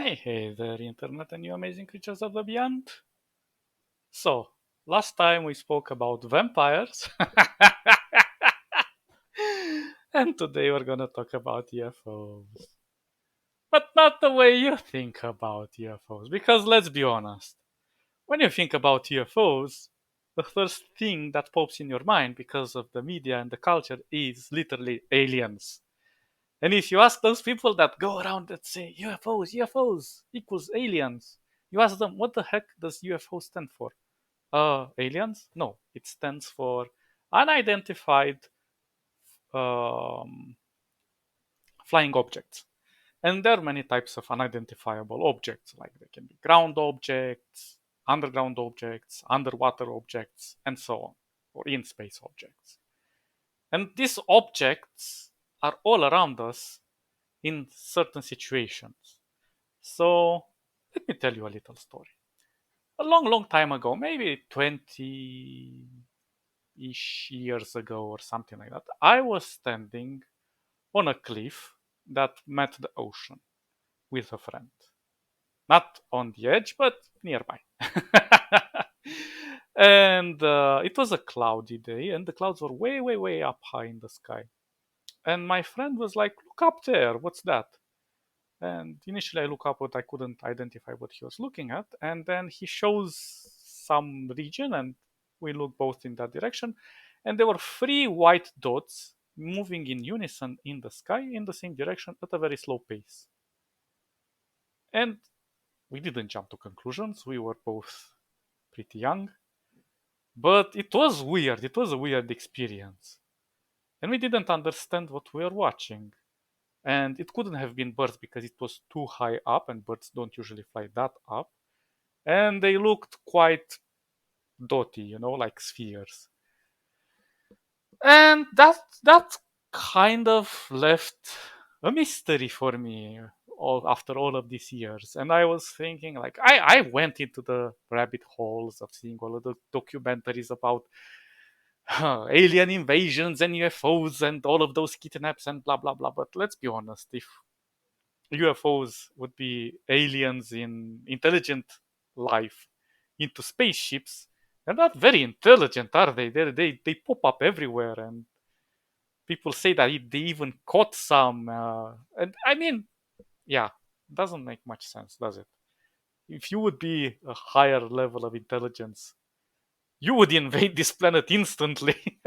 Hey there, Internet and you amazing creatures of the beyond. So, last time we spoke about vampires, and today we're gonna talk about UFOs. But not the way you think about UFOs, because let's be honest, when you think about UFOs, the first thing that pops in your mind because of the media and the culture is literally aliens. And if you ask those people that go around and say UFOs equals aliens, you ask them, what the heck does UFO stand for? Aliens? No, it stands for unidentified um, flying objects. And there are many types of unidentifiable objects, like they can be ground objects, underground objects, underwater objects, and so on, or in space objects. And these objects are all around us in certain situations. So let me tell you a little story. A long, long time ago, maybe 20-ish years ago or something like that, I was standing on a cliff that met the ocean with a friend. Not on the edge, but nearby. And it was a cloudy day, and the clouds were way, way, way up high in the sky. And my friend was like, "Look up there, what's that?" And initially I look up, but I couldn't identify what he was looking at. And then he shows some region, and we look both in that direction. And there were three white dots moving in unison in the sky in the same direction at a very slow pace. And we didn't jump to conclusions. We were both pretty young. But it was weird. It was a weird experience. And we didn't understand what we were watching. And it couldn't have been birds because it was too high up, and birds don't usually fly that up. And they looked quite dotty, like spheres. And that kind of left a mystery for me after all of these years. And I was thinking, like, I went into the rabbit holes of seeing all of the documentaries about alien invasions and UFOs and all of those kidnaps and blah blah blah. But let's be honest, if UFOs would be aliens in intelligent life into spaceships. They're not very intelligent, are they? They pop up everywhere, and people say that they even caught some. And I mean, yeah, doesn't make much sense, does it? If you would be a higher level of intelligence, you would invade this planet instantly.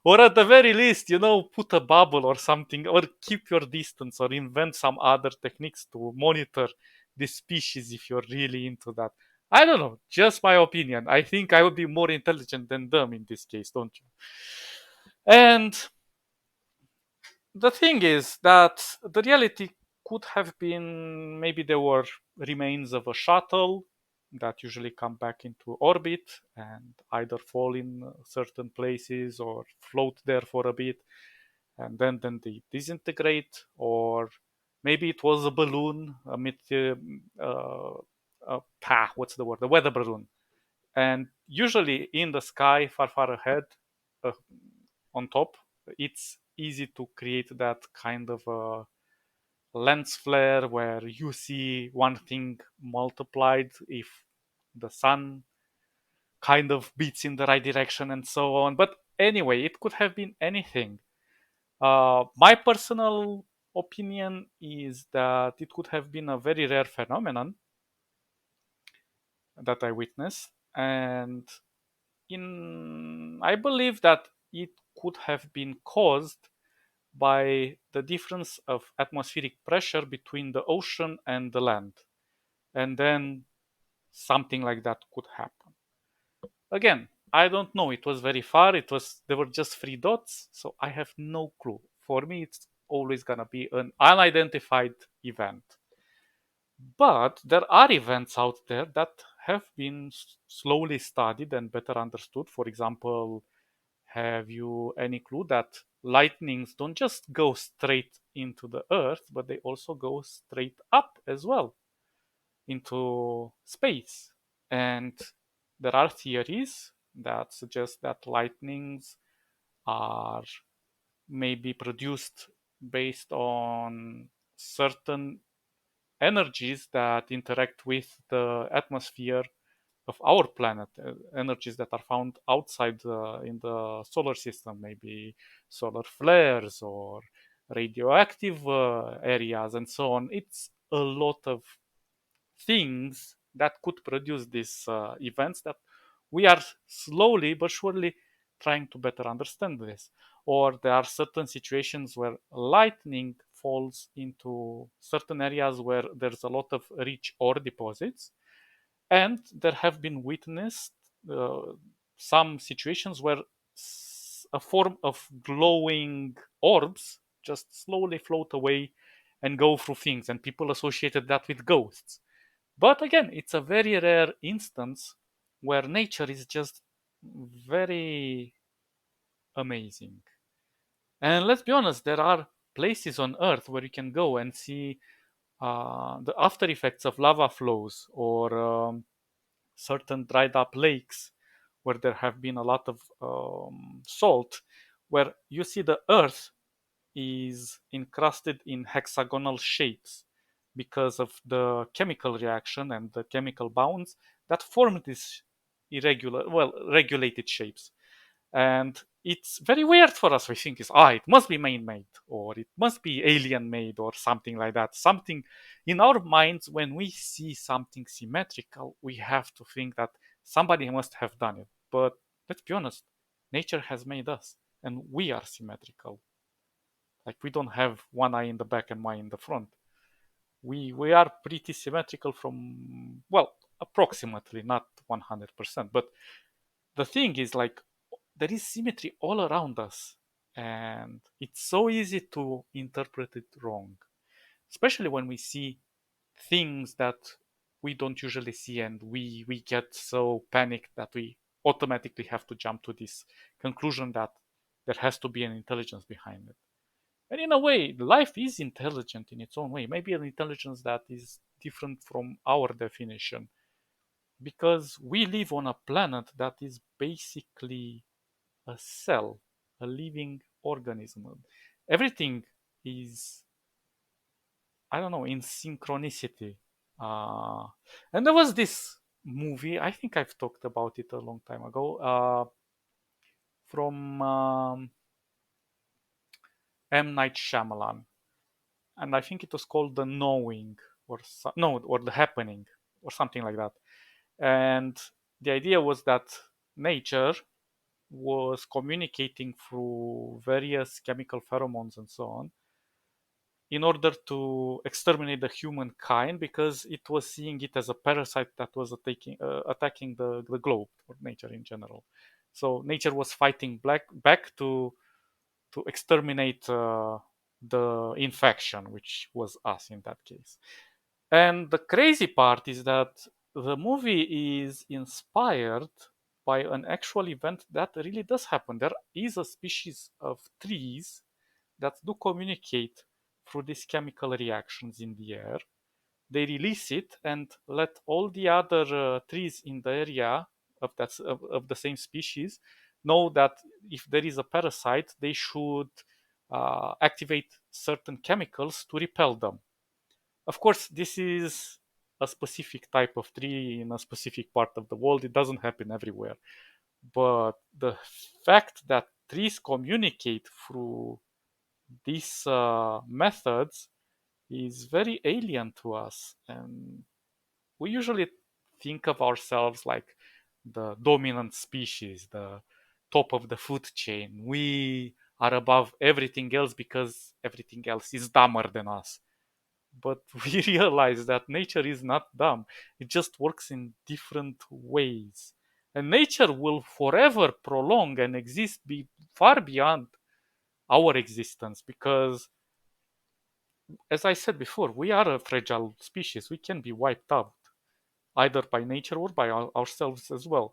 Or at the very least, put a bubble or something, or keep your distance, or invent some other techniques to monitor this species if you're really into that. I don't know, just my opinion. I think I would be more intelligent than them in this case, don't you? And the thing is that the reality could have been maybe there were remains of a shuttle that usually come back into orbit and either fall in certain places or float there for a bit, and then they disintegrate, or maybe it was a balloon, what's the word, a weather balloon, and usually in the sky far far ahead, uh, on top, it's easy to create that kind of a lens flare where you see one thing multiplied if the sun kind of beats in the right direction and so on. But anyway, it could have been anything. My personal opinion is that it could have been a very rare phenomenon that I witnessed, and I believe that it could have been caused by the difference of atmospheric pressure between the ocean and the land, and then something like that could happen. Again, I don't know. It was very far. There were just three dots, so I have no clue. For me, it's always gonna be an unidentified event. But there are events out there that have been slowly studied and better understood. For example, have you any clue that lightnings don't just go straight into the earth, but they also go straight up as well into space? And there are theories that suggest that lightnings are maybe produced based on certain energies that interact with the atmosphere of our planet, energies that are found outside in the solar system, maybe solar flares or radioactive areas and so on. It's a lot of things that could produce these events that we are slowly but surely trying to better understand this. Or there are certain situations where lightning falls into certain areas where there's a lot of rich ore deposits, and there have been witnessed uh, some situations where a form of glowing orbs just slowly float away and go through things, and people associated that with ghosts. But again, it's a very rare instance where nature is just very amazing. And let's be honest, there are places on Earth where you can go and see the after effects of lava flows, or certain dried up lakes where there have been a lot of salt, where you see the Earth is encrusted in hexagonal shapes because of the chemical reaction and the chemical bonds that form these regulated shapes. And it's very weird for us. We think it must be man-made, or it must be alien-made, or something like that. Something in our minds, when we see something symmetrical, we have to think that somebody must have done it. But let's be honest, nature has made us, and we are symmetrical. Like, we don't have one eye in the back and one in the front. We are pretty symmetrical from, well, approximately, not 100%. But the thing is, like, there is symmetry all around us, and it's so easy to interpret it wrong, especially when we see things that we don't usually see, and we get so panicked that we automatically have to jump to this conclusion that there has to be an intelligence behind it. And in a way, life is intelligent in its own way, maybe an intelligence that is different from our definition, because we live on a planet that is basically a cell, a living organism. Everything is, I don't know, in synchronicity. Uh, and there was this movie, I think I've talked about it a long time ago, from M. Night Shyamalan. And I think it was called The Knowing, or no, or The Happening, or something like that. And the idea was that nature was communicating through various chemical pheromones and so on in order to exterminate the humankind, because it was seeing it as a parasite that was attacking the globe, or nature in general. So nature was fighting back to exterminate the infection, which was us in that case. And the crazy part is that the movie is inspired by an actual event that really does happen. There is a species of trees that do communicate through these chemical reactions in the air. They release it and let all the other trees in the area of the same species know that if there is a parasite, they should activate certain chemicals to repel them. Of course, this is a specific type of tree in a specific part of the world. It doesn't happen everywhere. But the fact that trees communicate through these methods is very alien to us. And we usually think of ourselves like the dominant species, the top of the food chain. We are above everything else because everything else is dumber than us. But we realize that nature is not dumb, it just works in different ways. And nature will forever prolong and exist far beyond our existence, because, as I said before, we are a fragile species. We can be wiped out either by nature or by ourselves as well.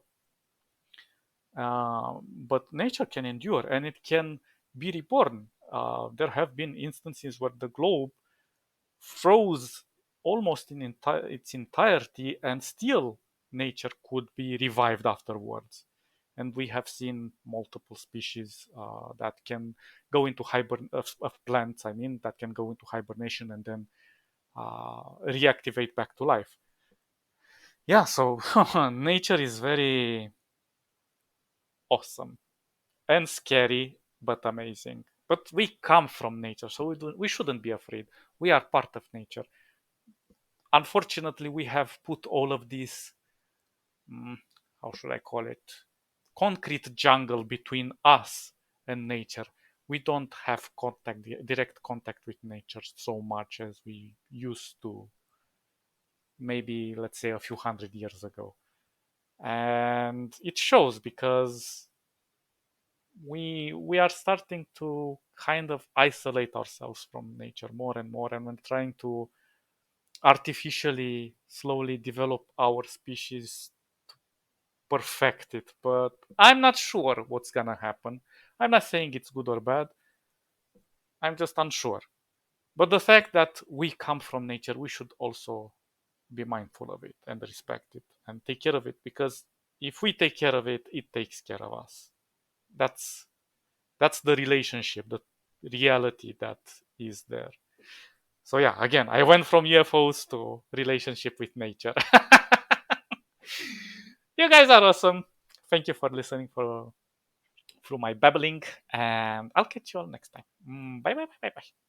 But nature can endure and it can be reborn. There have been instances where the globe froze almost in its entirety, and still nature could be revived afterwards. And we have seen multiple species that can go into of plants, I mean, that can go into hibernation and then reactivate back to life. Yeah, so nature is very awesome and scary, but amazing. But we come from nature, so we shouldn't be afraid. We are part of nature. Unfortunately, we have put all of these, mm, how should I call it, concrete jungle between us and nature. We don't have direct contact with nature so much as we used to, maybe let's say a few hundred years ago. And it shows because we are starting to kind of isolate ourselves from nature more and more, and we're trying to artificially slowly develop our species, perfect it. But I'm not sure what's gonna happen. I'm not saying it's good or bad, I'm just unsure. But the fact that we come from nature, we should also be mindful of it and respect it and take care of it, because if we take care of it, it takes care of us. That's that's the relationship, the reality that is there. So yeah, again, I went from UFOs to relationship with nature. You guys are awesome. Thank you for listening for through my babbling, and I'll catch you all next time. Bye bye bye bye bye.